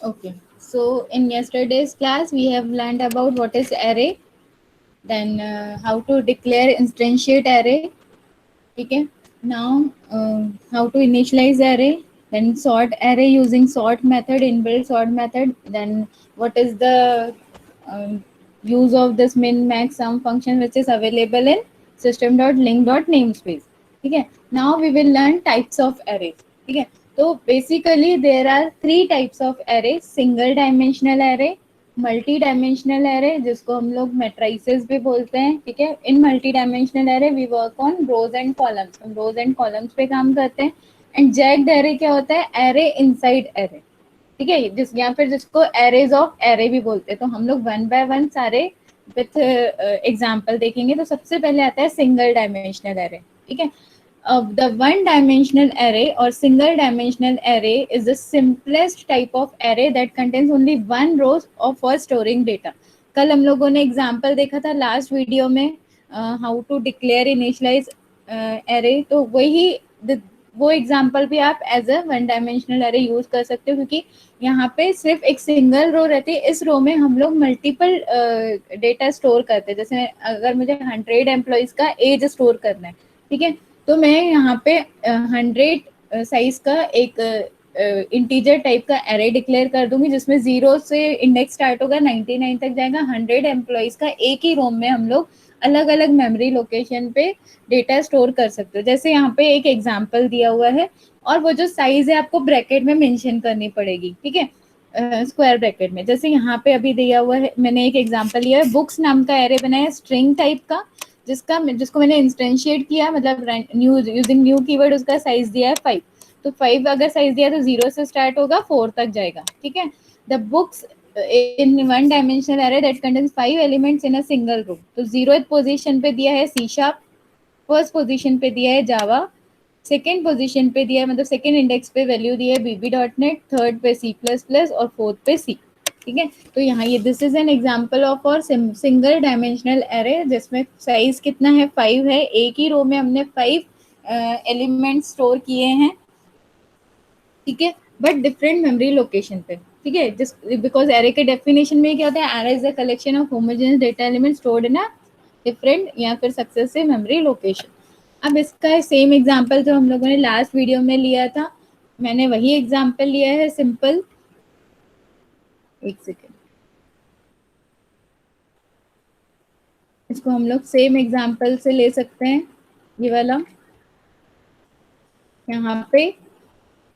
Okay. So in yesterday's class, we have learned about what is array, then how to declare instantiate array. Okay. Now, how to initialize array, then sort array using sort method, inbuilt sort method. Then what is the um, use of this min max sum function which is available in system.link.namespace. Okay. Now we will learn types of arrays. Okay. तो basically there are three types of array, single dimensional array, multi dimensional array जिसको हम लोग matrices भी बोलते हैं. ठीक है. In multi dimensional array we work on rows and columns, हम रोज एंड कॉलम्स पे काम करते हैं. एंड जैक्ड एरे क्या होता है? Array inside array. ठीक है. जिस या फिर जिसको एरेज ऑफ एरे भी बोलते हैं. तो हम लोग वन बाय वन सारे विथ एग्जाम्पल देखेंगे. तो सबसे पहले आता है सिंगल डायमेंशनल एरे. ठीक है. The one dimensional array or single dimensional array is the simplest type of array that contains only one row of for storing data. कल हम लोगों ने एग्जाम्पल देखा था लास्ट वीडियो में, how to declare initialize array. तो वही वो एग्जाम्पल भी आप as a one dimensional array use कर सकते हो, क्योंकि यहाँ पे सिर्फ एक सिंगल रो रहती है. इस रो में हम लोग मल्टीपल डेटा स्टोर करते हैं. जैसे अगर मुझे 100 एम्प्लॉयज का एज स्टोर करना है, ठीक है, तो मैं यहाँ पे 100 साइज का एक इंटीजर टाइप का एरे डिक्लेयर कर दूंगी, जिसमें 0 से इंडेक्स स्टार्ट होगा, 99 तक जाएगा. 100 एम्प्लॉयज का एक ही रोम में हम लोग अलग अलग मेमोरी लोकेशन पे डेटा स्टोर कर सकते हो. जैसे यहाँ पे एक एग्जांपल दिया हुआ है, और वो जो साइज है आपको ब्रैकेट में मेंशन करनी पड़ेगी. ठीक है. स्क्वायर ब्रैकेट में. जैसे यहाँ पे अभी दिया हुआ है, मैंने एक एग्जांपल लिया है, बुक्स नाम का एरे बनाया स्ट्रिंग टाइप का, जिसको मैंने इंस्टेंशिएट किया, मतलब न्यू यूजिंग न्यू कीवर्ड, उसका साइज दिया है 5. तो 5 अगर साइज दिया तो 0 से स्टार्ट होगा, 4 तक जाएगा. ठीक है. The books in one dimensional array that contains 5 elements in a single row. तो 0th पोजीशन पे दिया है सी शार्प, फर्स्ट पोजीशन पे दिया है जावा, सेकेंड पोजीशन पे दिया है, मतलब सेकेंड इंडेक्स पे वैल्यू दी है bb.net, थर्ड पे C++ और फोर्थ पे सी. ठीक है. तो यहाँ ये this is an example of और सिंगल डायमेंशनल एरे, जिसमें साइज कितना है? 5 है. एक ही रो में हमने 5 एलिमेंट स्टोर किए हैं. ठीक है. बट डिफरेंट मेमोरी लोकेशन पे. ठीक है. जिस बिकॉज एरे के डेफिनेशन में क्या होता है? Array is a collection of homogeneous data element stored in a different या फिर सक्सेसिव मेमोरी लोकेशन. अब इसका सेम एग्जांपल जो हम लोगों ने लास्ट वीडियो में लिया था, मैंने वही एग्जांपल लिया है सिंपल. एक सेकेंड, इसको हम लोग सेम एग्जांपल से ले सकते हैं. ये वाला यहाँ पे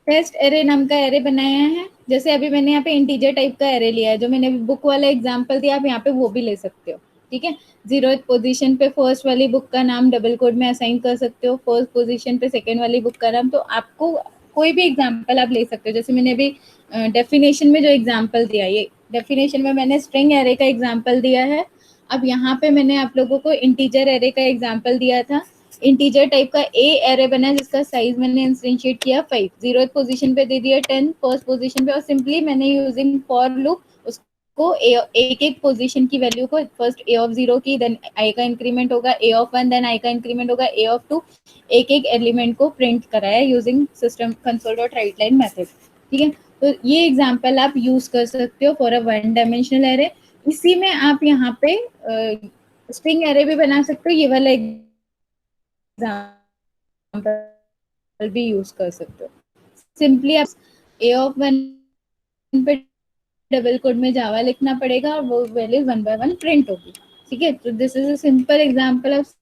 टेस्ट एरे नाम का एरे बनाया है. जैसे अभी मैंने यहाँ पे इंटीजर टाइप का एरे लिया है, जो मैंने बुक वाला एग्जांपल दिया, आप यहाँ पे वो भी ले सकते हो. ठीक है. 0th पोजीशन पे फर्स्ट वाली बुक का नाम डबल कोड में असाइन कर सकते हो, फर्स्ट पोजीशन पे सेकेंड वाली बुक का नाम. तो आपको कोई भी एग्जाम्पल आप ले सकते हो. जैसे मैंने अभी डेफिनेशन में जो एग्जाम्पल दिया, ये डेफिनेशन में मैंने स्ट्रिंग एरे का एग्जाम्पल दिया है. अब यहाँ पे मैंने आप लोगों को इंटीजर एरे का एग्जाम्पल दिया था. इंटीजर टाइप का ए एरे बना है, जिसका साइज मैंने इंस्टेंशिएट किया 5. 0th पोजीशन पे दे दिया 10 फर्स्ट पोजीशन पे, और सिंपली मैंने यूजिंग फॉर लूप उसको एक एक पोजीशन की वैल्यू को, फर्स्ट ए ऑफ 0 की, देन आई का इंक्रीमेंट होगा ए ऑफ 1, देन आई का इंक्रीमेंट होगा ए ऑफ 2, एक एक एलिमेंट को प्रिंट कराया using system console dot right line method. ठीक है. तो ये एग्जाम्पल आप यूज कर सकते हो for a one dimensional array. इसी में आप यहाँ पे स्ट्रिंग एरे भी बना सकते हो. ये वाला एग्जाम्पल भी यूज कर सकते हो. सिंपली आप ए ऑफ 1 पे डबल कोड में जावा लिखना पड़ेगा, और वो वैल्यू 1 बाय 1 प्रिंट होगी. ठीक है. तो this is a simple example of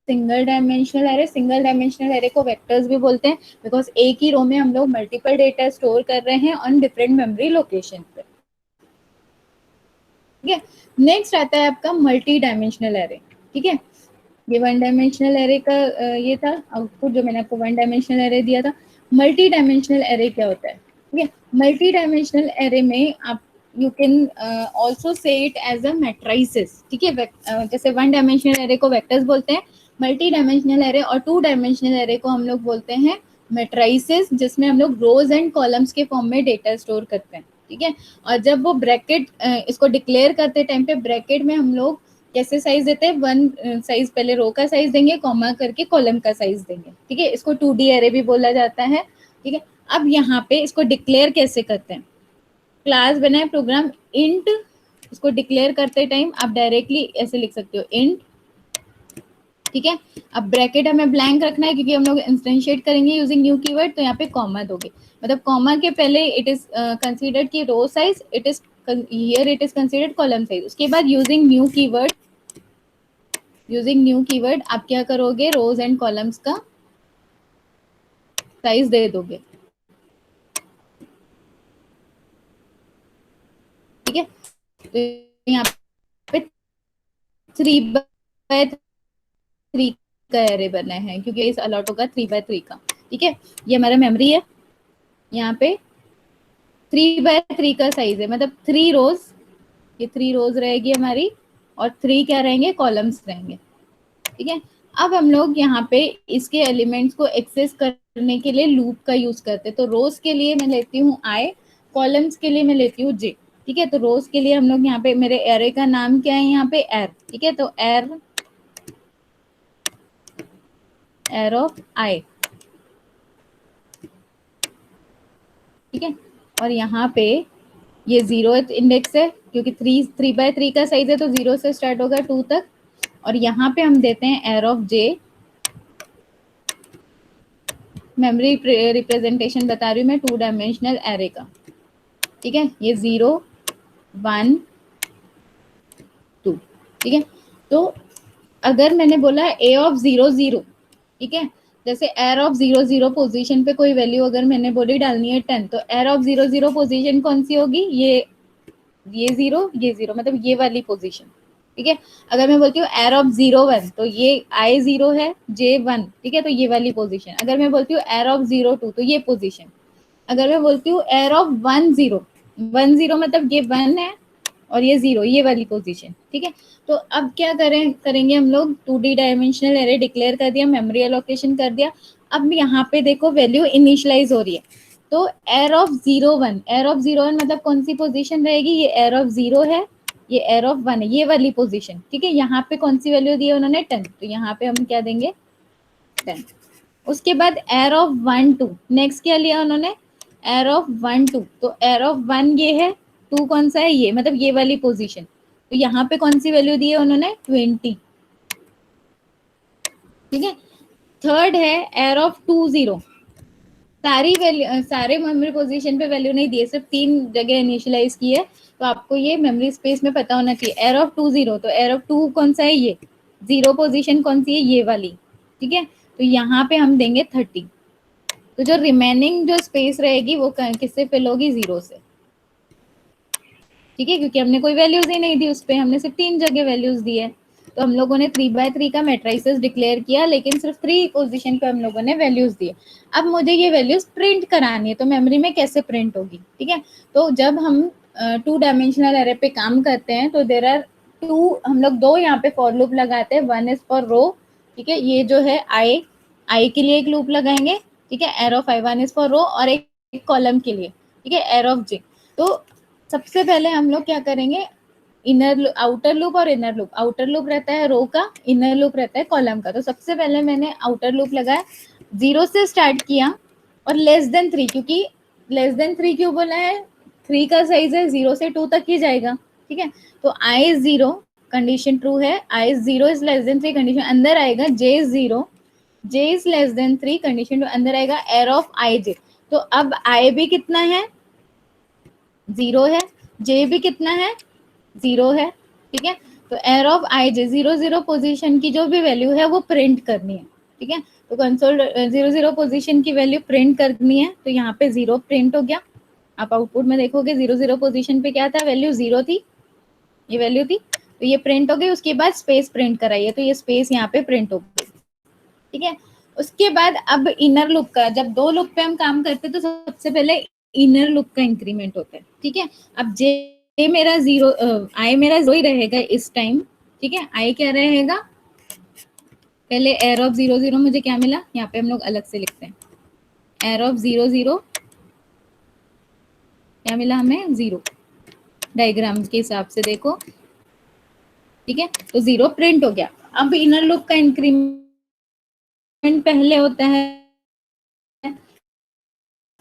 single dimensional array. Single dimensional array को वेक्टर्स भी बोलते हैं, बिकॉज एक ही रो में हम लोग मल्टीपल डेटा स्टोर कर रहे हैं ऑन डिफरेंट मेमोरी लोकेशन पे. ठीक है. नेक्स्ट आता है आपका मल्टी डायमेंशनल एरे. ठीक है. ये वन डायमेंशनल एरे का ये था आउटपुट, जो मैंने आपको वन डायमेंशनल एरे दिया था. मल्टी डायमेंशनल एरे क्या होता है? ठीक है. मल्टी डायमेंशनल एरे में आप you can also say it as a matrices. ठीक है. जैसे वन डायमेंशनल एरे को वेक्टर्स बोलते हैं, मल्टी डायमेंशनल एरे और टू डायमेंशनल एरे को हम लोग बोलते हैं मैट्राइसिस, जिसमें हम लोग रोज एंड कॉलम्स के फॉर्म में डेटा स्टोर करते हैं. ठीक है. और जब वो ब्रैकेट इसको डिक्लेयर करते टाइम पे ब्रैकेट में हम लोग कैसे साइज देते हैं? वन साइज पहले रो का साइज देंगे, कॉमा करके कॉलम का साइज देंगे. ठीक है. इसको 2D एरे भी बोला जाता है. ठीक है. अब यहाँ पे इसको डिक्लेयर कैसे करते हैं? क्लास बनाए प्रोग्राम इंट, उसको डिक्लेयर करते टाइम आप डायरेक्टली ऐसे लिख सकते हो इंट, ठीक है। अब ब्रैकेट हमें ब्लैंक रखना है क्योंकि हम लोग इंस्टेंशिएट करेंगे यूजिंग न्यू कीवर्ड, तो यहाँ पे कॉमा दोगे, मतलब कॉमा के पहले इट इज कंसीडर्ड की row size, it is here it is considered column size. उसके बाद using new keyword, using new keyword आप क्या करोगे, रोज एंड कॉलम्स का साइज दे दोगे, ठीक है। तो यहाँ पे 3 by 3 का एरे बना है क्योंकि इस अलॉट होगा 3 by 3 का, ठीक है। ये हमारा मेमोरी है, यहाँ पे 3 by 3 का साइज है, मतलब 3 रोज, ये 3 रोज रहेगी हमारी और 3 क्या रहेंगे, कॉलम्स रहेंगे, ठीक है। अब हम लोग यहाँ पे इसके एलिमेंट्स को एक्सेस करने के लिए लूप का यूज करते हैं। तो रोज के लिए मैं लेती हूँ आई, कॉलम्स के लिए मैं लेती हूँ जे, ठीक है। तो रोज के लिए हम लोग यहाँ पे, मेरे एरे का नाम क्या है यहाँ पे, एर, ठीक है। तो एर ऑफ आई, ठीक है। और यहाँ पे ये 0th इंडेक्स है क्योंकि 3 by 3 का साइज है, तो 0 से स्टार्ट होगा 2 तक। और यहाँ पे हम देते हैं एर ऑफ जे, मेमोरी रिप्रेजेंटेशन बता रही हूँ मैं 2 डायमेंशनल एरे का, ठीक है। ये 0 1 2, ठीक है। तो अगर मैंने बोला ए ऑफ 0 0, ठीक है, जैसे एर ऑफ 0 0 पोजीशन पे कोई वैल्यू अगर मैंने बोली डालनी है 10, तो एर ऑफ 0 0 पोजीशन कौन सी होगी, ये 0 ये 0, मतलब ये वाली पोजीशन, ठीक है। अगर मैं बोलती हूँ एर ऑफ 0 1, तो ये आई 0 है, जे 1, ठीक है, तो ये वाली पोजीशन। अगर मैं बोलती हूँ एर ऑफ 0 2, तो ये पोजीशन। अगर मैं बोलती हूँ एर ऑफ 1 0 मतलब ये 1 है और ये 0, ये वाली पोजीशन, ठीक है। तो अब क्या करेंगे हम लोग, 2D डायमेंशनल एरे डिक्लेयर कर दिया, मेमोरी एलोकेशन कर दिया। अब यहाँ पे देखो वैल्यू इनिशियलाइज हो रही है, तो एर ऑफ 0 1, एर ऑफ 0 1 मतलब कौन सी पोजीशन रहेगी, ये एर ऑफ 0 है, ये एर ऑफ 1 है, ये वाली पोजीशन, ठीक है। यहाँ पे कौन सी वैल्यू दी है उन्होंने, 10, तो यहाँ पे हम क्या देंगे, 10। उसके बाद एर ऑफ 1 2, नेक्स्ट क्या लिया उन्होंने, एर ऑफ 1 2, तो एर ऑफ 1 ये है, 2 कौन सा है, ये मतलब ये वाली पोजीशन, तो यहाँ पे कौन सी वैल्यू दी है उन्होंने, 20, ठीक है। थर्ड है एर ऑफ 2 0, सारी वैल्यू, सारे मेमोरी पोजीशन पे वैल्यू नहीं दी है, सिर्फ 3 जगह इनिशियलाइज की है, तो आपको ये मेमोरी स्पेस में पता होना चाहिए। एर ऑफ 2 0, तो एर ऑफ 2 कौन सा है, ये 0 पोजीशन कौन सी है, ये वाली, ठीक है। तो यहाँ पे हम देंगे 30, तो जो रिमेनिंग जो स्पेस रहेगी वो किससे फिल होगी, 0 से, ठीक है, क्योंकि हमने कोई वैल्यूज ही नहीं दी उस पर, हमने सिर्फ 3 जगह वैल्यूज दी है। तो हम लोगों ने 3 by 3 का मैट्रिसेस डिक्लेयर किया, लेकिन सिर्फ 3 पोजीशन पे हम लोगों ने वैल्यूज दिए। अब मुझे ये वैल्यूज प्रिंट करानी है, तो मेमोरी में कैसे प्रिंट होगी, ठीक है। तो जब हम 2 डायमेंशनल एरे पे काम करते हैं, तो देर आर 2, हम लोग 2 यहाँ पे फॉर लूप लगाते हैं, 1 इज फॉर रो, ठीक है। ये जो है आई के लिए एक लूप लगाएंगे, ठीक है, एर ऑफ आई 1 इज फॉर रो, और एक कॉलम के लिए, ठीक है, एर ऑफ जे। तो सबसे पहले हम लोग क्या करेंगे, इनर आउटर लूप और इनर लूप, आउटर लूप रहता है रो का, इनर लूप रहता है कॉलम का। तो सबसे पहले मैंने आउटर लूप लगाया, 0 से स्टार्ट किया और लेस देन 3, क्योंकि लेस देन 3 क्यों बोला है, 3 का साइज है, 0 से 2 तक ही जाएगा, ठीक है। तो आई इज 0, कंडीशन ट्रू है, i is 0 is less than 3, condition अंदर आएगा, j is 0, j is less than 3, condition two अंदर आएगा, एर ऑफ आई जे। तो अब आई भी कितना है, 0 है, जे भी कितना है, 0 है, ठीक है। तो एर ऑफ आई जे 0 0 पोजीशन की जो भी वैल्यू है वो प्रिंट करनी है, ठीक है। तो कंसोल 0 0 पोजीशन की वैल्यू प्रिंट करनी है, तो यहाँ पे 0 प्रिंट हो गया। आप आउटपुट में देखोगे 0 0 पोजीशन पे क्या था, वैल्यू 0 थी, ये वैल्यू थी, तो ये प्रिंट हो गई। उसके बाद स्पेस प्रिंट कराइए, तो ये स्पेस यहाँ पे प्रिंट हो गई, ठीक है। उसके बाद अब इनर लूप का, जब 2 लूप पे हम काम करते हैं तो सबसे पहले इनर लूप का इंक्रीमेंट होता है, ठीक है। अब जे मेरा 0, आई मेरा 0 ही रहेगा इस टाइम, ठीक है। आई क्या रहेगा, पहले एर ऑफ 0 0 मुझे क्या मिला, यहाँ पे हम लोग अलग से लिखते हैं, एर ऑफ 0 0 क्या मिला हमें, 0, डायग्राम के हिसाब से देखो, ठीक है। तो 0 प्रिंट हो गया। अब इनर लूप का इंक्रीमेंट पहले होता है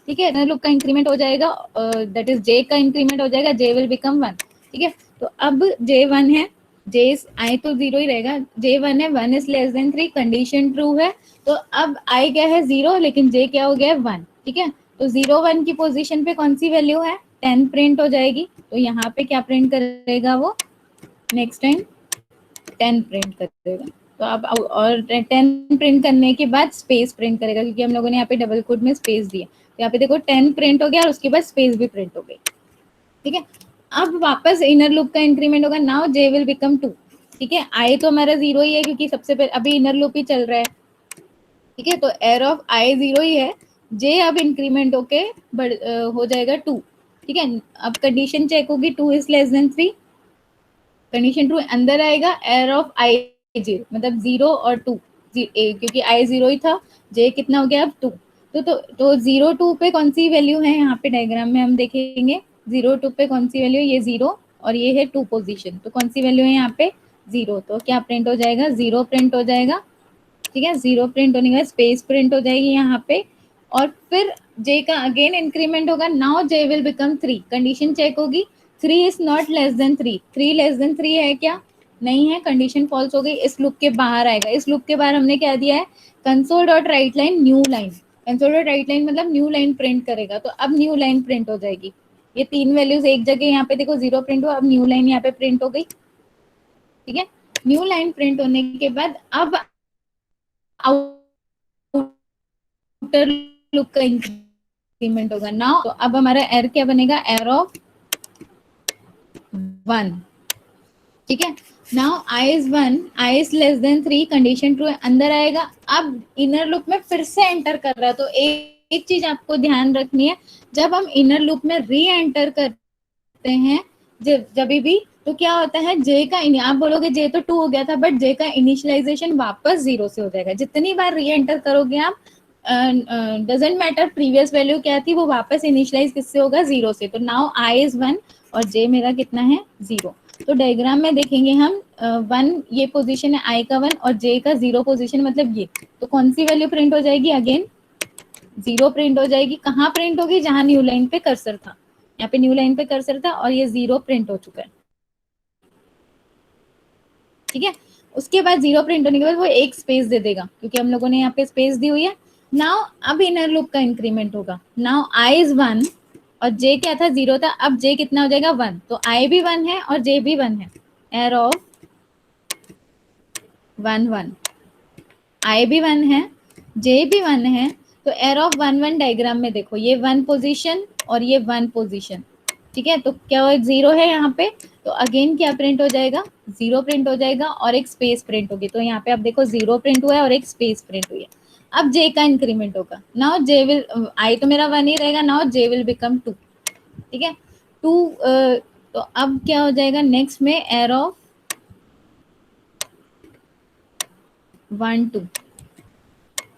ठीक है, इनर लूप का इंक्रीमेंट हो जाएगा, दैट इज जे का इंक्रीमेंट हो जाएगा, जे विल बिकम 1। ठीक है, तो अब J1 है, J I तो 0 ही रहेगा, J1 है, 1 is less than 3, condition true है, तो अब I क्या है 0, लेकिन J क्या हो गया है 1। ठीक है, तो 0 1 की पोजीशन पे कौन सी वैल्यू है, 10 प्रिंट हो जाएगी, तो यहाँ पे क्या प्रिंट करेगा वो, नेक्स्ट टाइम 10 प्रिंट करेगा। तो अब और 10 प्रिंट करने के बाद स्पेस प्रिंट करेगा, क्योंकि हम लोगों ने यहाँ पे डबल कोट में स्पेस दिया, तो यहाँ पे देखो 10 प्रिंट हो गया और उसके बाद स्पेस भी प्रिंट हो गई। ठीक है, अब वापस इनर लूप का इंक्रीमेंट होगा, नाउ J विल बिकम 2। ठीक है, I तो हमारा 0 ही है, क्योंकि सबसे पहले अभी इनर लूप ही चल रहा है। ठीक है, तो एयर ऑफ I 0 ही है, J अब इंक्रीमेंट होके हो जाएगा 2। ठीक है, अब कंडीशन चेक होगी, 2 is less than 3, condition true, अंदर आएगा एयर ऑफ आई 0, मतलब 0 और 2, क्योंकि आई 0 ही था, जे कितना हो गया अब 2। तो 0 2 पे कौन सी वैल्यू है, यहाँ पे डायग्राम में हम देखेंगे 0 2 पे कौन सी वैल्यू है, ये 0 और ये है 2 पोजीशन, तो कौन सी वैल्यू है यहाँ पे 0, तो क्या प्रिंट हो जाएगा, 0 प्रिंट हो जाएगा। ठीक है, 0 प्रिंट होने के बाद स्पेस प्रिंट हो जाएगी यहाँ पे, और फिर J का अगेन इंक्रीमेंट होगा, now J will become 3, condition check होगी, 3 is not less than 3, 3 less than 3 है क्या, नहीं है, कंडीशन फॉल्स हो गई, इस लूप के बाहर आएगा। इस लूप के बाहर हमने क्या दिया है, console dot right line new line, console dot right line मतलब न्यू लाइन प्रिंट करेगा, तो अब न्यू लाइन प्रिंट हो जाएगी। ये तीन वैल्यूज एक जगह यहाँ पे देखो 0 प्रिंट हुआ, अब न्यू लाइन यहाँ पे प्रिंट हो गई। ठीक है, न्यू लाइन प्रिंट होने के बाद अब आउटर लूप का इंक्रीमेंट होगा नाउ, तो अब हमारा एर क्या बनेगा, एर ऑफ 1। ठीक है, now I is 1, I is less than 3, condition true है, अंदर आएगा, अब इनर लूप में फिर से एंटर कर रहा है। तो एक चीज आपको ध्यान रखनी है, जब हम इनर लूप में री एंटर करते हैं जब भी, तो क्या होता है, जे का आप बोलोगे जे तो 2 हो गया था, बट जे का इनिशियलाइजेशन वापस 0 से हो जाएगा। जितनी बार री एंटर करोगे आप, डजेंट मैटर प्रीवियस वैल्यू क्या थी, वो वापस इनिशियलाइज किससे होगा, 0 से। तो नाउ आई इज 1 और जे मेरा कितना है 0। तो डायग्राम में देखेंगे हम 1 ये पोजीशन है आई का 1 और जे का 0 पोजीशन, मतलब ये, तो कौन सी वैल्यू प्रिंट हो जाएगी, अगेन 0 प्रिंट हो जाएगी। कहाँ प्रिंट होगी, जहां न्यू लाइन पे कर्सर था, यहाँ पे न्यू लाइन पे कर्सर था और ये 0 प्रिंट हो चुका है। ठीक है, उसके बाद 0 प्रिंट होने के बाद वो एक स्पेस दे देगा, क्योंकि हम लोगों ने यहाँ पे स्पेस दी हुई है। नाउ अब इनर लूप का इंक्रीमेंट होगा, नाउ आई इज 1 और जे क्या था 0 था, अब जे कितना हो जाएगा 1, तो आई भी 1 है और जे भी 1 है, एर ऑफ 1 1, आई भी 1 है, जे भी 1 है, तो एर ऑफ 1 1 डायग्राम में देखो, ये 1 पोजीशन और ये 1 पोजीशन। ठीक है, तो क्या हो, 0 है यहाँ पे, तो अगेन क्या प्रिंट हो जाएगा, 0 प्रिंट हो जाएगा और एक स्पेस प्रिंट होगी। तो यहाँ पे आप देखो 0 प्रिंट हुआ है और एक स्पेस प्रिंट हुई है। अब जे का इंक्रीमेंट होगा, नाउ जे विल, आई तो मेरा 1 ही रहेगा, नाउ जे विल बिकम 2। ठीक है, 2, तो अब क्या हो जाएगा, नेक्स्ट में एर ऑफ 1 2।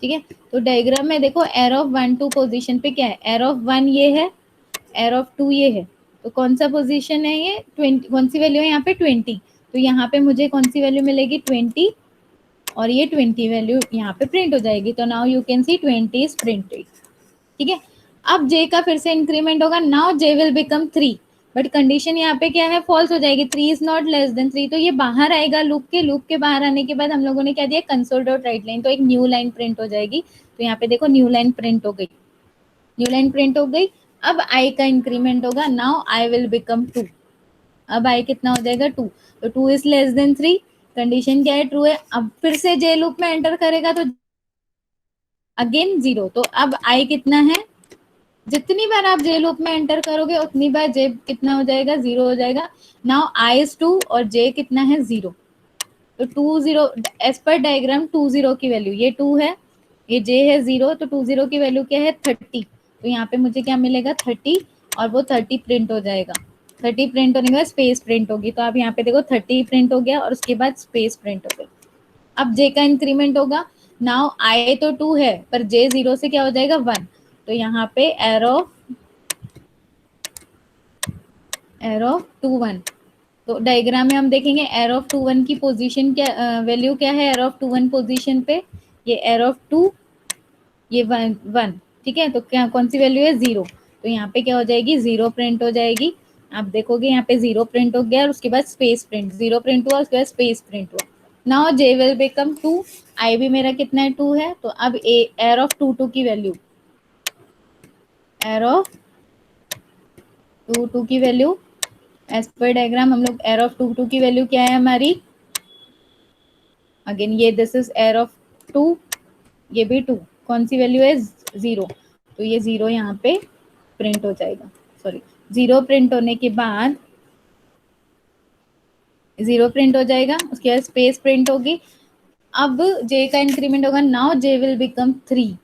ठीक है, तो डायग्राम में देखो एर ऑफ 1 2 पोजीशन पे क्या है, एर ऑफ 1 ये है, एर ऑफ 2 ये है, तो कौन सा पोजीशन है ये, 20, कौन सी वैल्यू है यहाँ पे 20, तो यहाँ पे मुझे कौन सी वैल्यू मिलेगी 20 और ये 20 वैल्यू यहाँ पे प्रिंट हो जाएगी। तो now you can see 20 is printed. ठीक है, अब जे का फिर से इंक्रीमेंट होगा, now J will become 3, but condition यहाँ पे क्या है, फॉल्स हो जाएगी, 3 इज नॉट लेस देन 3, तो ये बाहर आएगा लूप के बाहर आने के बाद हम लोगों ने क्या दिया, कंसोल डॉट राइट लाइन, तो एक न्यू लाइन प्रिंट हो जाएगी। तो यहाँ पे देखो न्यू लाइन प्रिंट हो गई, न्यू लाइन प्रिंट हो गई। अब आई का इंक्रीमेंट होगा, नाउ आई विल बिकम 2, अब आई कितना हो जाएगा 2, तो 2 इज लेस देन 3, कंडीशन क्या है, ट्रू है। अब फिर से जे लूप में एंटर करेगा तो अगेन 0, तो अब आई कितना है, जितनी बार आप जे लूप में एंटर करोगे उतनी बार जे कितना हो जाएगा, 0 हो जाएगा। नाउ आई इज 2 और जे कितना है 0, तो 2 0 एज पर डायग्राम 2 0 की वैल्यू ये 2 है, ये जे है 0, तो 2 0 की वैल्यू क्या है 30, तो यहाँ पे मुझे क्या मिलेगा 30 और वो 30 प्रिंट हो जाएगा। 30 प्रिंट होने के बाद स्पेस प्रिंट होगी, तो आप यहाँ पे देखो 30 प्रिंट हो गया और उसके बाद स्पेस प्रिंट हो गई। अब जे का इंक्रीमेंट होगा, नाउ आई तो 2 है पर जे 0 से क्या हो जाएगा 1, तो यहाँ पे एरो 2 1, तो डायग्राम में हम देखेंगे एरो ऑफ 2 1 की पोजीशन क्या, वैल्यू क्या है एरो ऑफ 2 1 पोजीशन पे, ये एरो ऑफ 2 ये 1 1। ठीक है, तो क्या कौन सी वैल्यू है, 0, तो यहाँ पे क्या हो जाएगी, 0 प्रिंट हो जाएगी। आप देखोगे यहाँ पे 0 प्रिंट हो गया और उसके बाद स्पेस प्रिंट, 0 प्रिंट हुआ, उसके बाद स्पेस प्रिंट हुआ। नाउ जे विल बिकम 2, आई भी मेरा कितना है, 2 है, तो अब एर ऑफ 2 की वैल्यू, एर ऑफ 2 की वैल्यू एज पर डायग्राम हम लोग एर ऑफ 2 की वैल्यू क्या है हमारी, अगेन ये दिस इज एर ऑफ 2, ये भी 2, कौन सी वैल्यू है, 0, तो ये 0 यहाँ पे प्रिंट हो जाएगा, सॉरी 0 प्रिंट होने के बाद 0 प्रिंट हो जाएगा, उसके बाद स्पेस प्रिंट होगी। अब जे का इंक्रीमेंट होगा, नाउ जे विल बिकम 3,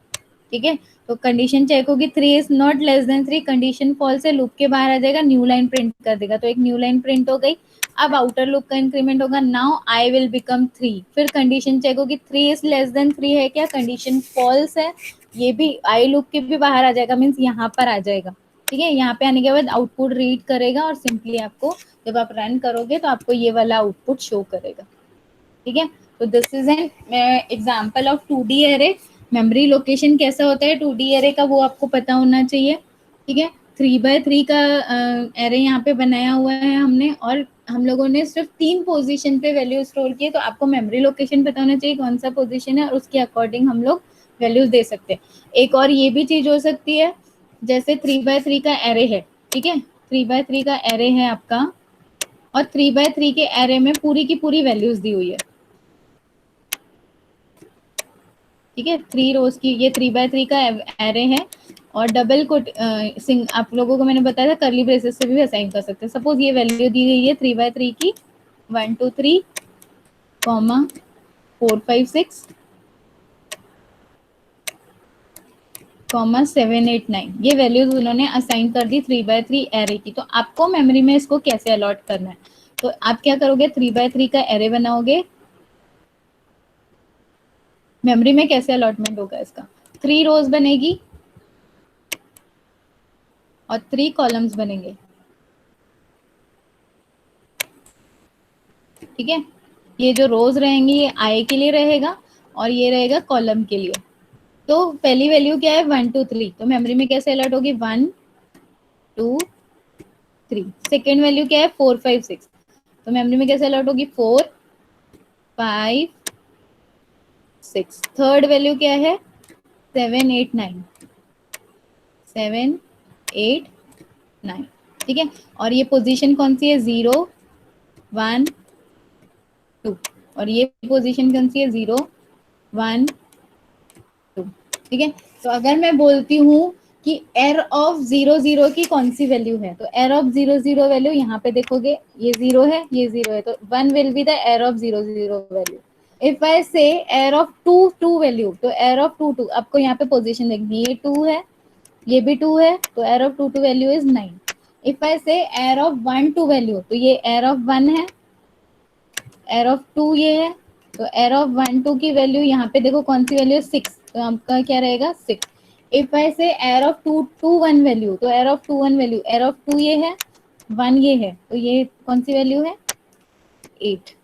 ठीक है, तो कंडीशन चेक होगी, 3 is not less than 3, condition false है, लूप के बाहर आ जाएगा, न्यू लाइन प्रिंट कर देगा, तो एक न्यू लाइन प्रिंट हो गई। अब आउटर लूप का इंक्रीमेंट होगा, नाउ आई विल बिकम 3, फिर कंडीशन चेक होगी, 3 इज लेस देन 3 है क्या, कंडीशन फॉल्स है, ये भी आई लूप के भी बाहर आ जाएगा, मीन्स यहाँ पर आ जाएगा, ठीक है, यहाँ पे आने के बाद आउटपुट रीड करेगा और सिंपली आपको जब आप रन करोगे तो आपको ये वाला आउटपुट शो करेगा, ठीक है। तो this is an example of 2D array. Memory location कैसा होता है 2D एरे का, वो आपको पता होना चाहिए, ठीक है। 3x3 का एरे यहाँ पे बनाया हुआ है हमने, और हम लोगों ने सिर्फ 3 पोजीशन पे वैल्यू स्टोर किए, तो आपको मेमोरी लोकेशन पता होना चाहिए कौन सा पोजीशन है, और उसके अकॉर्डिंग हम लोग वैल्यूज दे सकते हैं। एक और ये भी चीज हो सकती है, जैसे 3x3 का एरे है, ठीक है, 3x3 का एरे है आपका, और 3x3 के एरे में पूरी की पूरी वैल्यूज दी हुई है, ठीक है, 3 रोज की, ये 3x3 का एरे है, और डबल कोट आप लोगों को मैंने बताया था करली ब्रेसेस से भी असाइन कर सकते हैं। सपोज ये वैल्यू दी गई है 3x3 की 1 2 3 कॉमा 4 5 6 कॉमा 7 8 9, ये वैल्यूज उन्होंने असाइन कर दी 3x3 एरे की। तो आपको मेमोरी में इसको कैसे अलॉट करना है, तो आप क्या करोगे, 3x3 का एरे बनाओगे, मेमोरी में कैसे अलॉटमेंट होगा इसका, 3 रोज बनेगी और 3 कॉलम्स बनेंगे, ठीक है, ये जो रोज रहेंगी ये आई के लिए रहेगा और ये रहेगा कॉलम के लिए। तो पहली वैल्यू क्या है 1 2 3, तो मेमोरी में कैसे अलर्ट होगी 1 2 3। सेकेंड वैल्यू क्या है 4 5 6, तो मेमोरी में कैसे अलर्ट होगी 4 5 6। थर्ड वैल्यू क्या है 7 8 9, 7 8 9, ठीक है, और ये पोजीशन कौन सी है 0 1 2, और ये पोजीशन कौन सी है 0 1 2, ठीक है। तो अगर मैं बोलती हूँ कि एर ऑफ 0 0 की कौन सी वैल्यू है, तो एर ऑफ 0 0 वैल्यू यहाँ पे देखोगे ये 0 है, ये 0 है, तो 1 विल बी द एर ऑफ 0 0 वैल्यू। इफ आई से एर ऑफ 2 2 वैल्यू, तो एर ऑफ 2 2, आपको यहाँ पे पोजीशन देखनी, ये 2 है, ये भी 2 है, तो एर of 2 2 value is 9। If I से एर ऑफ 1 2 वैल्यू, तो ये एर ऑफ 1 है, एर ऑफ 2 ये है, तो एर ऑफ 1 2 की वैल्यू यहाँ पे देखो कौन सी वैल्यू है 6, तो आपका क्या रहेगा 6। इफ आई से एर ऑफ 2 2 1 वैल्यू, तो एर ऑफ 2 1 वैल्यू, एर ऑफ 2 ये है, 1 ये है, तो ये कौन सी वैल्यू है 8,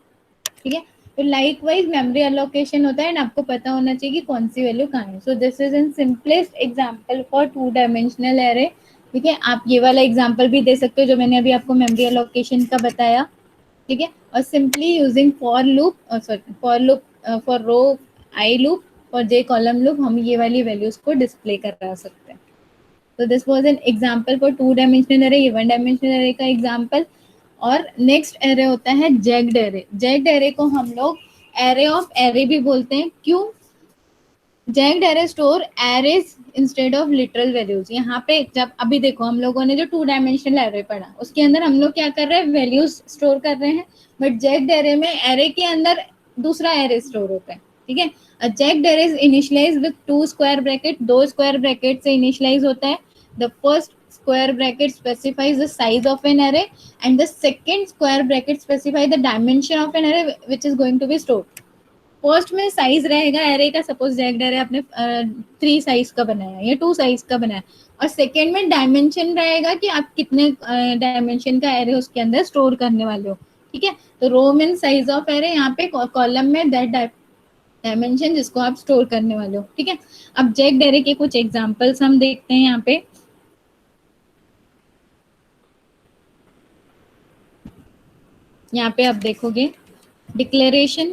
ठीक है। तो लाइक वाइज मेमोरी एलोकेशन होता है एंड आपको पता होना चाहिए कि कौन सी वैल्यू कहाँ है। So this is in simplest example for 2 dimensional array, ठीक है। आप ये वाला एग्जांपल भी दे सकते हो जो मैंने अभी आपको मेमोरी एलोकेशन का बताया, ठीक है, और simply using for loop, sorry for loop, for row I loop, for J column loop, हम ये वाली वैल्यूज को डिस्प्ले करा सकते हैं। तो this was an example for 2 dimensional array, ये 1 डायमेंशनल एरे का एग्जांपल। और नेक्स्ट एरे होता है जैग्ड एरे। जैग्ड एरे को हम लोग एरे ऑफ एरे भी बोलते हैं, क्यों, jagged array store arrays instead of literal values. यहाँ पे जब अभी देखो हम लोगों ने जो 2 डायमेंशनल एरे पढ़ा उसके अंदर हम लोग क्या कर रहे हैं, वैल्यूज स्टोर कर रहे हैं, बट जैग्ड एरे में एरे के अंदर दूसरा एरे स्टोर होता है, ठीक है। Jagged array is initialise with 2 square bracket, 2 square bracket से इनिशियलाइज होता है। The first square bracket specifies the size of an array and the second square bracket specify the dimension of an array which is going to be stored। First में size रहेगा array का, suppose जैग्ड array आपने 3 size का बनाया या 2 size का बनाया, और सेकेंड में डायमेंशन रहेगा कि आप कितने डायमेंशन का एरे उसके अंदर स्टोर करने वाले हो, ठीक है। तो रो मीन साइज ऑफ एरे, यहाँ पे कॉलम में दैट डायमेंशन जिसको आप स्टोर करने वाले हो, ठीक है। अब जैक एरे के कुछ एग्जांपल्स हम देखते हैं यहाँ पे। यहाँ पे आप देखोगे डिक्लेरेशन,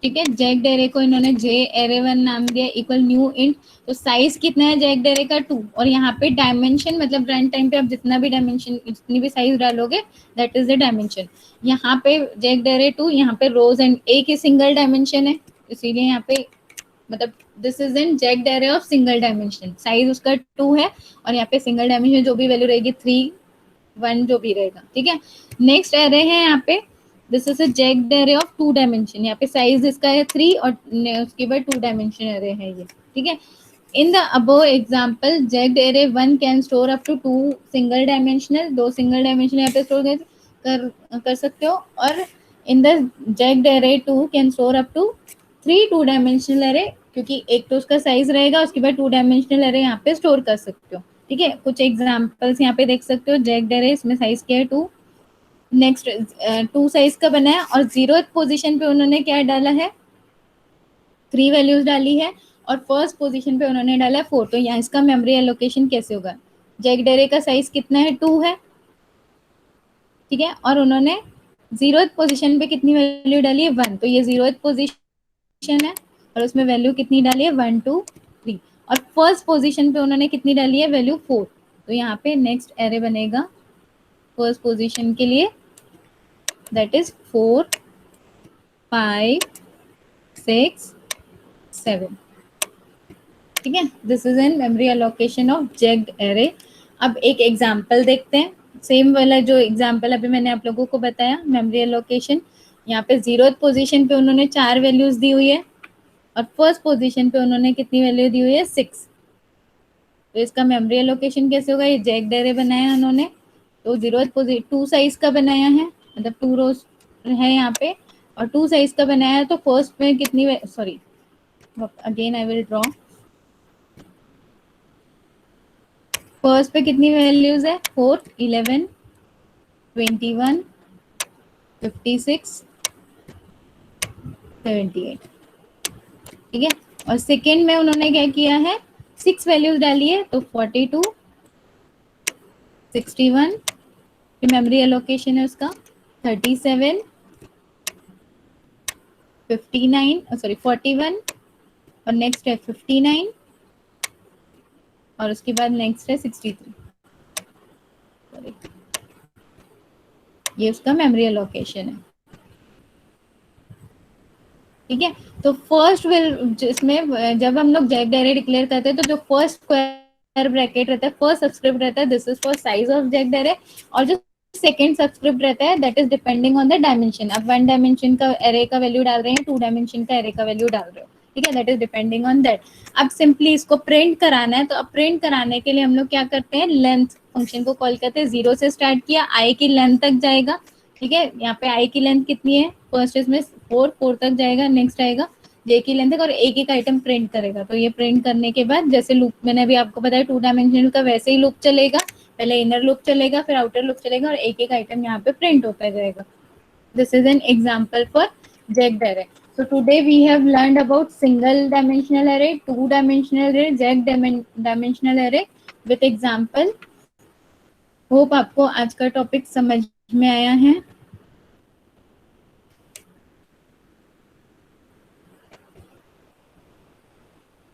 ठीक है। जैक एरे को इन्होंने जे एरे वन नाम दिया, इक्वल न्यू इंट। तो साइज कितना है जैक एरे का 2, और यहाँ पे डायमेंशन मतलब रन टाइम पे आप जितना भी डायमेंशन जितनी भी साइज डालोगे दैट इज द डायमेंशन। यहाँ पे जैक एरे 2, यहाँ पे रोज एंड एक ही सिंगल डायमेंशन है, इसीलिए यहाँ पे मतलब this is in jagged array of single dimension, size उसका 2 है, और यहाँ पे सिंगल डायमेंशन जो भी वैल्यू रहेगी 3 1 जो भी रहेगा, ठीक है। नेक्स्ट एरे है यहाँ पे, this is a jacked array of 2 dimension, यहाँ पे साइज इसका है 3 और उसके बाद 2 डायमेंशन एरे है ये, ठीक है। In the above example jagged array 1 can store up to 2 single dimensional, 2 single dimensional यहाँ पे स्टोर कर सकते हो, और in the jagged array 2 can store up to 3 2 dimensional array, क्योंकि एक तो उसका साइज रहेगा, उसके बाद 2 डायमेंशनल एरे यहाँ पे स्टोर कर सकते हो, ठीक है। कुछ एग्जांपल्स यहाँ पे देख सकते हो। जैक्ड एरे, इसमें साइज क्या है 2, नेक्स्ट 2 साइज का बना है, और 0th पोजीशन पे उन्होंने क्या डाला है 3 वैल्यूज डाली है, और फर्स्ट पोजीशन पे उन्होंने डाला है 4। तो यहाँ इसका मेमोरी एलोकेशन कैसे होगा, जैक्ड एरे का साइज कितना है 2 है, ठीक है, और उन्होंने 0th पोजीशन पे कितनी वैल्यू डाली है 1, तो ये 0th पोजीशन है, और उसमें वैल्यू कितनी डाली है 1 2 3, और फर्स्ट पोजीशन पे उन्होंने कितनी डाली है वैल्यू 4। तो यहाँ पे नेक्स्ट एरे बनेगा फर्स्ट पोजीशन के लिए, दैट इज 4 5 6 7, ठीक है। This is an memory allocation of jacked array. अब एक एग्जांपल देखते हैं, सेम वाला जो एग्जांपल अभी मैंने आप लोगों को बताया मेमोरी एलोकेशन। यहाँ पे 0th पोजीशन पे उन्होंने 4 वैल्यूज दी हुई है, और फर्स्ट पोजीशन पे उन्होंने कितनी वैल्यू दी हुई है 6। तो इसका मेमोरी एलोकेशन कैसे होगा, ये जैक्ड एरे बनाया उन्होंने, तो 0th पोजीशन 2 साइज का बनाया है, मतलब 2 रोज है यहाँ पे, और 2 साइज का बनाया है, तो फर्स्ट में कितनी, sorry again I will draw, first पे कितनी वैल्यूज है 4 11 21 56 78, ठीक है। और सेकेंड में उन्होंने क्या किया है 6 वैल्यूज डाली है, तो 42 61, मेमोरी एलोकेशन है उसका 37 59 सॉरी 41, और नेक्स्ट है 59, और उसके बाद नेक्स्ट है 63, सॉरी ये उसका मेमोरी एलोकेशन है, ठीक है। तो फर्स्ट विल जिसमें जब हम लोग जैक्ड एरे डिक्लेयर करते हैं, तो जो फर्स्ट स्क्वायर ब्रैकेट रहता है, फर्स्ट सबस्क्रिप्ट रहता है, this is for size of jacked array, और जो सेकंड सबस्क्रिप्ट रहता है that is depending on the dimension. अब 1 डायमेंशन का एरे का वैल्यू डाल रहे हैं, 2 डायमेंशन का एरे का वैल्यू डाल रहे हो, ठीक है, that is depending on that. अब सिंपली इसको प्रिंट कराना है, तो अब प्रिंट कराने के लिए हम लोग क्या करते हैं, लेंथ फंक्शन को कॉल करते हैं। 0 से स्टार्ट किया, आई की लेंथ तक जाएगा, ठीक है। यहाँ पे आई की लेंथ कितनी है, फर्स्ट इसमें 4 तक जाएगा, नेक्स्ट आएगा जे की लेंथ तक, और एक एक आइटम प्रिंट करेगा। तो ये प्रिंट करने के बाद जैसे लूप मैंने अभी आपको बताया 2 डायमेंशनल का, वैसे ही लूप चलेगा, पहले इनर लूप चलेगा, फिर आउटर लूप चलेगा, और एक एक आइटम यहाँ पे प्रिंट होता जाएगा। This is an example for jacked array. So today we have learned about single dimensional array, 2 dimensional array, jagged dimensional array with example. Hope आपको आज का टॉपिक समझ में आया है।